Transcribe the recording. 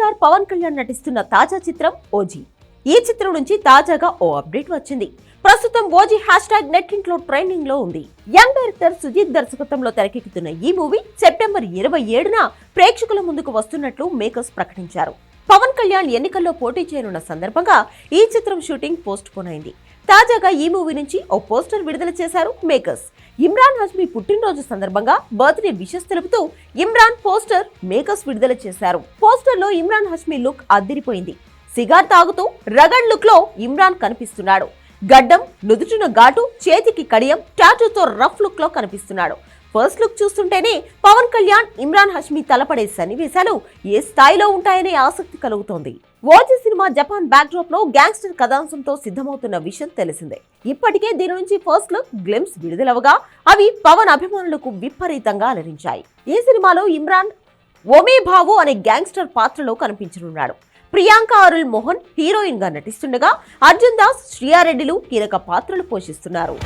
Star Pawan Kalyan నటిస్తున్న తాజా చిత్రం ఓజీ. ఈ చిత్రం నుంచి తాజాగా ఓ అప్డేట్ వచ్చింది. ప్రస్తుతం ఓజీ హ్యాష్ట్యాగ్ నెట్టింట్లో ట్రెండింగ్ లో ఉంది. యంగ్ డైరెక్టర్ సుజిత్ దర్శకత్వంలో తెరకెక్కుతున్న ఈ మూవీ సెప్టెంబర్ 27న ప్రేక్షకుల ముందుకు వస్తున్నట్లు మేకర్స్ ప్రకటించారు. పవన్ కళ్యాణ్ ఎన్నికల్లో పోటీ చేయనున్న సందర్భంగా ఈ చిత్రం షూటింగ్ పోస్ట్ పోన్ అయింది. తాజాగా ఈ మూవీ నుంచి ఓ పోస్టర్ విడుదల చేశారు మేకర్స్. ఇమ్రాన్ హష్మీ పుట్టినరోజు సందర్భంగా బర్త్డే విషెస్ తెలుపుతూ ఇమ్రాన్ పోస్టర్ మేకర్స్ విడుదల చేశారు. పోస్టర్ లో ఇమ్రాన్ హష్మీ లుక్ అదిరిపోయింది. సిగార్ తాగుతూ రగడ్ లుక్ లో ఇమ్రాన్ కనిపిస్తున్నాడు. గడ్డం, నుదుటిన ఘాటు, చేతికి కడియం, టాటూతో రఫ్ లుక్ లో కనిపిస్తున్నాడు. ఫస్ట్ లుక్ చూస్తుంటేనే పవన్ కళ్యాణ్, ఇమ్రాన్ హష్మీ తలపడే సన్నివేశాలు ఏ స్థాయిలో ఉంటాయనే ఆసక్తి కలుగుతోంది. OG cinema Japan back drop లో గ్యాంగ్స్టర్ కథాంశంతో సిద్ధమవుతున్న విషయం తెలిసిందే. ఇప్పటికే దీని నుంచి ఫస్ట్ లుక్ గ్లిమ్స్ విడుదలవగా అవి పవన్ అభిమానులకు విపరీతంగా అలరించాయి. ఈ సినిమాలో ఇమ్రాన్ ఒమే భావు అనే గ్యాంగ్స్టర్ పాత్రలో కనిపించనున్నాడు. ప్రియాంక అరుల్ మోహన్ హీరోయిన్ గా నటిస్తుండగా అర్జున్ దాస్, శ్రియా రెడ్డిలు కీలక పాత్రలు పోషిస్తున్నారు.